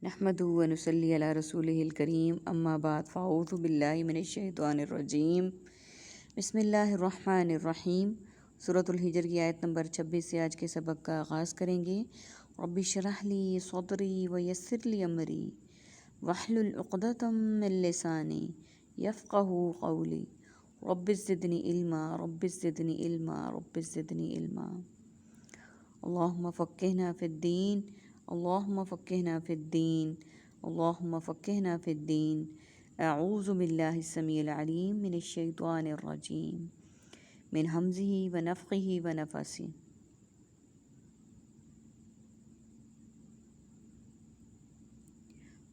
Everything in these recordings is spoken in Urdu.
نحمدہ و نصلی علی رسولہ الکریم اما بعد فاعوذ باللہ من الشیطان الرجیم بسم اللہ الرحمن الرحیم۔ سورۃ الحجر کی آیت نمبر 26 سے آج کے سبق کا آغاز کریں گے۔ رب اشرح لی صدری ویسر لی امری واحلل عقدۃ من لسانی یفقہوا قولی رب زدنی علما رب زدنی علما رب زدنی علما۔ اللہم فقہنا فی الدین اللہم فقہنا فی الدین اللہم فقہنا فی الدین۔ اعوذ باللہ السمیع العلیم من الشیطان الرجیم من ہمزہ ونفخہ ونفثہ۔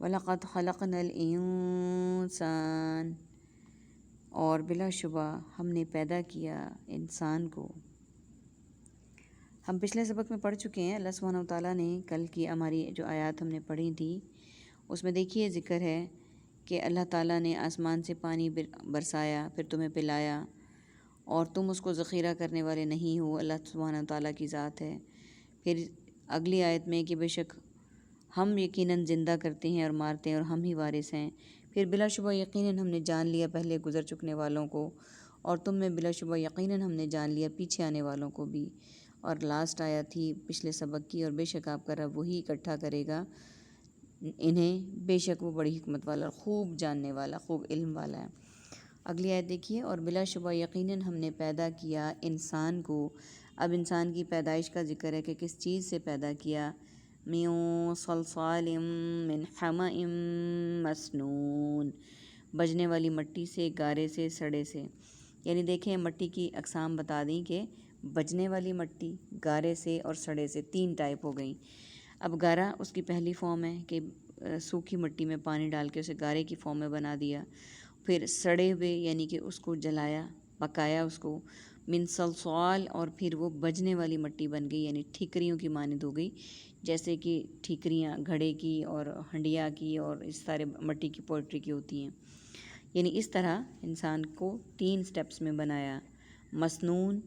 وَلَقَدْ خَلَقْنَا الْإِنسَانَ، اور بلا شبہ ہم نے پیدا کیا انسان کو۔ ہم پچھلے سبق میں پڑھ چکے ہیں، اللہ سبحانہ وتعالیٰ نے کل کی ہماری جو آیات ہم نے پڑھی تھی اس میں دیکھیے ذکر ہے کہ اللہ تعالیٰ نے آسمان سے پانی برسایا، پھر تمہیں پلایا، اور تم اس کو ذخیرہ کرنے والے نہیں ہو، اللہ سبحانہ وتعالیٰ کی ذات ہے۔ پھر اگلی آیت میں کہ بے شک ہم یقیناً زندہ کرتے ہیں اور مارتے ہیں اور ہم ہی وارث ہیں۔ پھر بلا شبہ یقیناً ہم نے جان لیا پہلے گزر چکنے والوں کو، اور تم میں بلا شبہ یقیناً ہم نے جان لیا پیچھے آنے والوں کو بھی۔ اور لاسٹ آیت تھی پچھلے سبق کی، اور بے شک آپ کا رب وہی اکٹھا کرے گا انہیں، بے شک وہ بڑی حکمت والا، خوب جاننے والا، خوب علم والا ہے۔ اگلی آیت دیکھیے، اور بلا شبہ یقیناً ہم نے پیدا کیا انسان کو۔ اب انسان کی پیدائش کا ذکر ہے کہ کس چیز سے پیدا کیا۔ من صلصال من حمأ مسنون، بجنے والی مٹی سے، گارے سے، سڑے سے۔ یعنی دیکھیں مٹی کی اقسام بتا دیں کہ بجنے والی مٹی، گارے سے اور سڑے سے، تین ٹائپ ہو گئیں۔ اب گارا اس کی پہلی فارم ہے کہ سوکھی مٹی میں پانی ڈال کے اسے گارے کی فارم میں بنا دیا۔ پھر سڑے ہوئے یعنی کہ اس کو جلایا، پکایا اس کو، من صلصال، اور پھر وہ بجنے والی مٹی بن گئی، یعنی ٹھیکریوں کی مانند ہو گئی، جیسے کہ ٹھیکریاں گھڑے کی اور ہنڈیا کی اور اس طرح مٹی کی پوٹری کی ہوتی ہیں۔ یعنی اس طرح انسان کو تین سٹیپس میں بنایا۔ مسنون،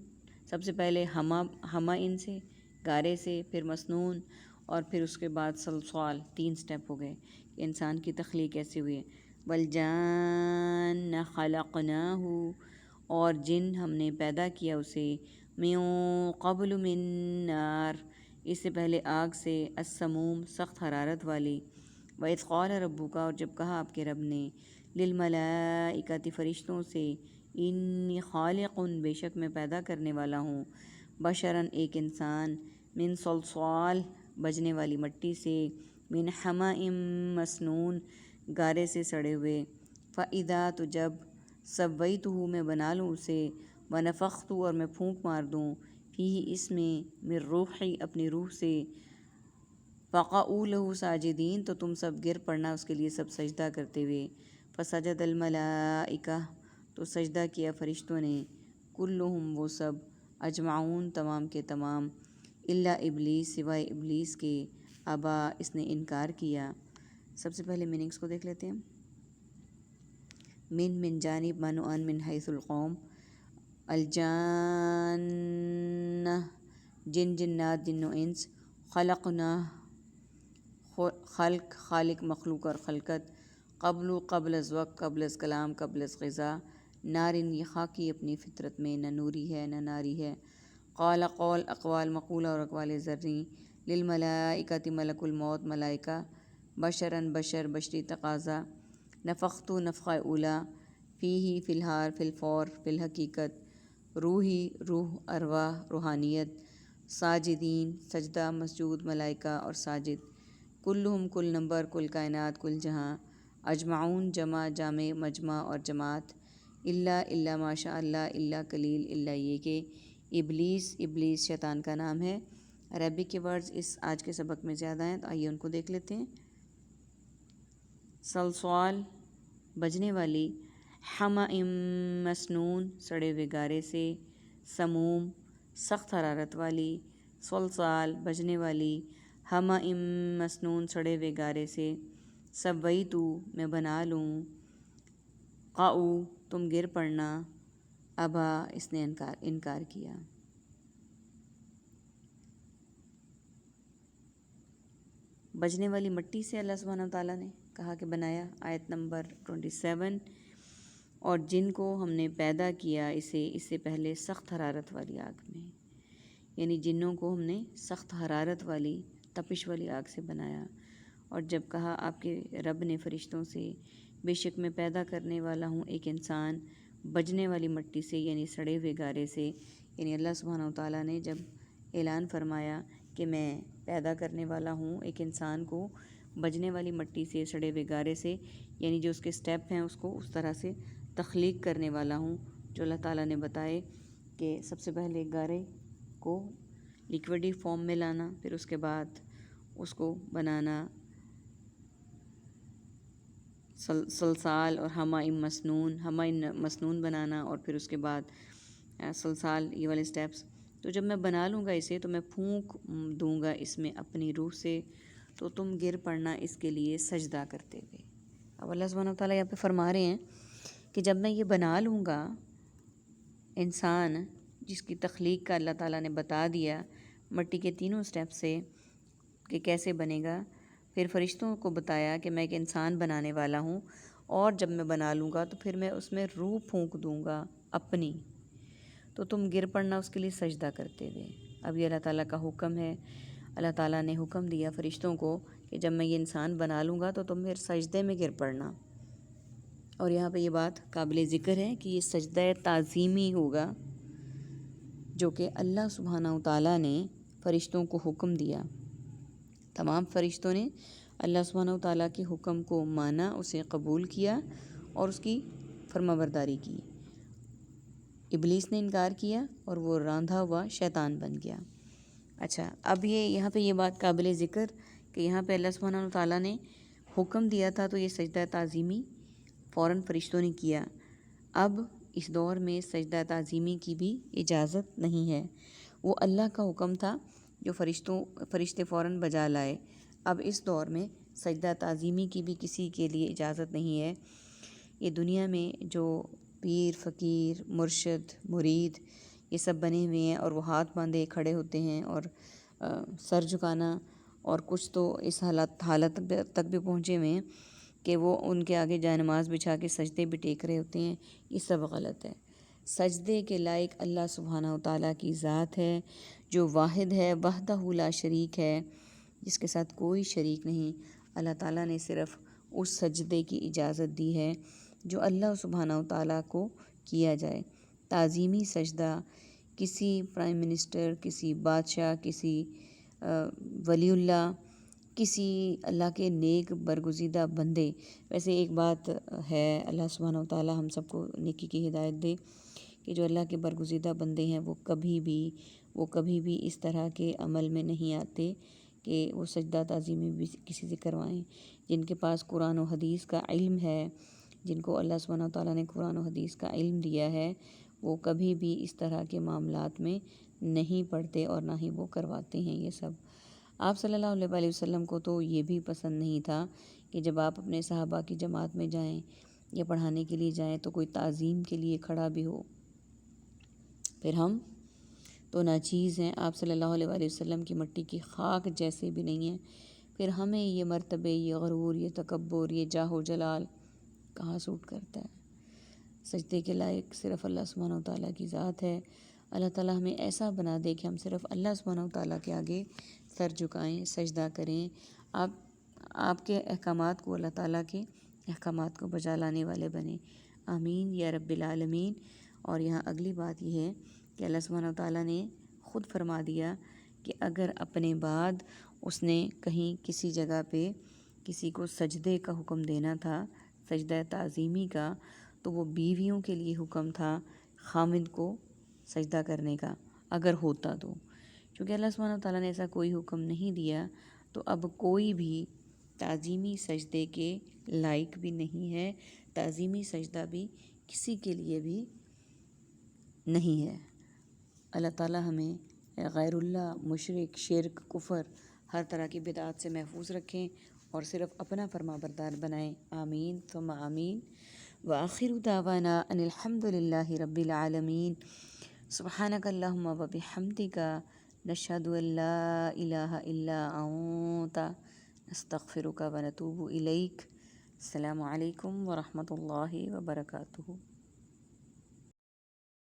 سب سے پہلے ہما ان سے، گارے سے، پھر مسنون، اور پھر اس کے بعد صلصال، تین سٹیپ ہو گئے کہ انسان کی تخلیق کیسے ہوئی ہے۔ والجان خلقناہ، اور جن ہم نے پیدا کیا اسے، من قبل من نار، اس سے پہلے آگ سے، السموم، سخت حرارت والی۔ وَإِذْ قَالَ رَبُّكَ، اور جب کہا آپ کے رب نے، لِلْمَلَائِكَةِ، فرشتوں سے، انی خالق، بے شک میں پیدا کرنے والا ہوں، بشراً ایک انسان، من صلصال، بجنے والی مٹی سے، من حمأ مسنون، گارے سے سڑے ہوئے، فَإِذَا، تو جب، سویتہ، میں بنا لوں اسے، ونفخت، اور میں پھونک مار دوں، فیہ، اس میں، من روحی، اپنی روح سے، فقعوا لہ ساجدین، تو تم سب گر پڑنا اس کے لیے سب سجدہ کرتے ہوئے۔ فسجد الملائکہ، تو سجدہ کیا فرشتوں نے، کلہم، وہ سب، اجمعون، تمام کے تمام، الا ابلیس، سوائے ابلیس کے، ابا، اس نے انکار کیا۔ سب سے پہلے میننگس کو دیکھ لیتے ہیں۔ من جانب، مانو ان، من حیث القوم، الجان، جن، جنات، جن و انس، خلقنا، خلق، خالق، مخلوق اور خلقت، قبل از وقت، قبل از کلام، قبل از غذا، نارن، یہ خاکی اپنی فطرت میں، نہ نوری ہے نہ ناری ہے، قال، قول، اقوال، مقولہ اور اقوال زرعی، للملائکۃ، ملک الموت، ملائکہ، بشراً، بشر، بشری تقاضا، نفخت، نفخہ اولا، فیہ، فی الحال، فی الفور، فی الحقیقت، روحی، روح، ارواح، روحانیت، ساجدین، سجدہ، مسجود، ملائکہ اور ساجد، کلہم، کل نمبر، کل کائنات، کل جہاں، اجمعون، جمع، جامع، مجمع اور جماعت، الا ما شاء اللہ، الا قلیل، الا یہ کہ ابلیس، ابلیس شیطان کا نام ہے۔ عربی کے ورڈز اس آج کے سبق میں زیادہ ہیں، تو آئیے ان کو دیکھ لیتے ہیں۔ صلصال، بجنے والی، حمأ مسنون، سڑے ہوئے گارے سے، سموم، سخت حرارت والی، صلصال، بجنے والی، حمأ مسنون، سڑے ہوئے گارے سے، سویتو، میں بنا لوں، قعو، تم گر پڑنا، ابا، اس نے انکار کیا۔ بجنے والی مٹی سے اللہ سبحانہ وتعالیٰ نے کہا کہ بنایا، آیت نمبر 27، اور جن کو ہم نے پیدا کیا اس سے پہلے سخت حرارت والی آگ میں، یعنی جنوں کو ہم نے سخت حرارت والی تپش والی آگ سے بنایا۔ اور جب کہا آپ کے رب نے فرشتوں سے، بے شک میں پیدا کرنے والا ہوں ایک انسان بجنے والی مٹی سے، یعنی سڑے ہوئے گارے سے، یعنی اللہ سبحانہ وتعالیٰ نے جب اعلان فرمایا کہ میں پیدا کرنے والا ہوں ایک انسان کو بجنے والی مٹی سے، سڑے ہوئے گارے سے، یعنی جو اس کے سٹیپ ہیں اس کو اس طرح سے تخلیق کرنے والا ہوں جو اللہ تعالیٰ نے بتائے کہ سب سے پہلے گارے کو لیکوڈی فارم میں لانا، پھر اس کے بعد اس کو بنانا سلسال اور ہمائن مسنون بنانا، اور پھر اس کے بعد سلسال، یہ والے سٹیپس۔ تو جب میں بنا لوں گا اسے تو میں پھونک دوں گا اس میں اپنی روح سے، تو تم گر پڑنا اس کے لیے سجدہ کرتے ہوئے۔ اب اللہ سبحانہ وتعالیٰ یہاں پہ فرما رہے ہیں کہ جب میں یہ بنا لوں گا انسان جس کی تخلیق کا اللہ تعالیٰ نے بتا دیا مٹی کے تینوں سٹیپ سے کہ کیسے بنے گا، پھر فرشتوں کو بتایا کہ میں ایک انسان بنانے والا ہوں، اور جب میں بنا لوں گا تو پھر میں اس میں روح پھونک دوں گا اپنی، تو تم گر پڑنا اس کے لیے سجدہ کرتے ہوئے۔ اب یہ اللہ تعالیٰ کا حکم ہے، اللہ تعالیٰ نے حکم دیا فرشتوں کو کہ جب میں یہ انسان بنا لوں گا تو تم پھر سجدے میں گر پڑنا۔ اور یہاں پہ یہ بات قابل ذکر ہے کہ یہ سجدہ تعظیمی ہوگا جو کہ اللہ سبحانہ وتعالیٰ نے فرشتوں کو حکم دیا۔ تمام فرشتوں نے اللہ سبحانہ وتعالیٰ کے حکم کو مانا، اسے قبول کیا اور اس کی فرما برداری کی۔ ابلیس نے انکار کیا اور وہ راندھا ہوا شیطان بن گیا۔ اچھا، اب یہاں پہ یہ بات قابل ذکر کہ یہاں پہ اللہ سبحانہ وتعالیٰ نے حکم دیا تھا تو یہ سجدہ تعظیمی فوراً فرشتوں نے کیا۔ اب اس دور میں سجدہ تعظیمی کی بھی اجازت نہیں ہے، وہ اللہ کا حکم تھا جو فرشتے فوراً بجا لائے۔ اب اس دور میں سجدہ تعظیمی کی بھی کسی کے لیے اجازت نہیں ہے۔ یہ دنیا میں جو پیر، فقیر، مرشد، مرید یہ سب بنے ہوئے ہیں اور وہ ہاتھ باندھے کھڑے ہوتے ہیں اور سر جھکانا، اور کچھ تو اس حالت تک بھی پہنچے ہوئے ہیں کہ وہ ان کے آگے جائے نماز بچھا کے سجدے بھی ٹیک رہے ہوتے ہیں، یہ سب غلط ہے۔ سجدے کے لائق اللہ سبحانہ وتعالیٰ کی ذات ہے جو واحد ہے، وحدہ لا شریک ہے، جس کے ساتھ کوئی شریک نہیں۔ اللہ تعالیٰ نے صرف اس سجدے کی اجازت دی ہے جو اللہ سبحانہ وتعالیٰ کو کیا جائے۔ تعظیمی سجدہ کسی پرائم منسٹر، کسی بادشاہ، کسی ولی اللہ، کسی اللہ کے نیک برگزیدہ بندے، ویسے ایک بات ہے، اللہ سبحانہ وتعالیٰ ہم سب کو نیکی کی ہدایت دے کہ جو اللہ کے برگزیدہ بندے ہیں وہ کبھی بھی اس طرح کے عمل میں نہیں آتے کہ وہ سجدہ تعظیمی بھی کسی سے کروائیں۔ جن کے پاس قرآن و حدیث کا علم ہے، جن کو اللہ سبحانہ وتعالیٰ نے قرآن و حدیث کا علم دیا ہے، وہ کبھی بھی اس طرح کے معاملات میں نہیں پڑتے اور نہ ہی وہ کرواتے ہیں یہ سب۔ آپ صلی اللہ علیہ وآلہ وسلم کو تو یہ بھی پسند نہیں تھا کہ جب آپ اپنے صحابہ کی جماعت میں جائیں یا پڑھانے کے لیے جائیں تو کوئی تعظیم کے لیے کھڑا بھی ہو۔ پھر ہم تو ناچیز ہیں، آپ صلی اللہ علیہ وآلہ وسلم کی مٹی کی خاک جیسے بھی نہیں ہیں، پھر ہمیں یہ مرتبے، یہ غرور، یہ تکبر، یہ جاہ و جلال کہاں سوٹ کرتا ہے؟ سجدے کے لائق صرف اللہ سبحانہ وتعالیٰ کی ذات ہے۔ اللہ تعالیٰ ہمیں ایسا بنا دے کہ ہم صرف اللہ سبحانہ وتعالیٰ کے آگے سر جھکائیں، سجدہ کریں، آپ کے احکامات کو، اللہ تعالیٰ کے احکامات کو بجا لانے والے بنیں۔ آمین یا رب العالمین۔ اور یہاں اگلی بات یہ ہے کہ اللہ سبحانہ وتعالیٰ نے خود فرما دیا کہ اگر اپنے بعد اس نے کہیں کسی جگہ پہ کسی کو سجدے کا حکم دینا تھا، سجدہ تعظیمی کا، تو وہ بیویوں کے لیے حکم تھا خامند کو سجدہ کرنے کا اگر ہوتا تو۔ چونکہ اللہ سبحانہ وتعالیٰ نے ایسا کوئی حکم نہیں دیا تو اب کوئی بھی تعظیمی سجدے کے لائق بھی نہیں ہے، تعظیمی سجدہ بھی کسی کے لیے بھی نہیں ہے۔ اللہ تعالیٰ ہمیں غیر اللہ، مشرک، شرک، کفر، ہر طرح کی بدعات سے محفوظ رکھیں اور صرف اپنا فرما بردار بنائیں۔ آمین ثم آمین۔ وآخر دعوانا ان الحمد للہ رب العالمین۔ سبحانک اللہم وبحمدک، نشہد ان لا الہ الا انت، استغفرک و نتوب الیک۔ السلام علیکم ورحمۃ اللہ وبرکاتہ۔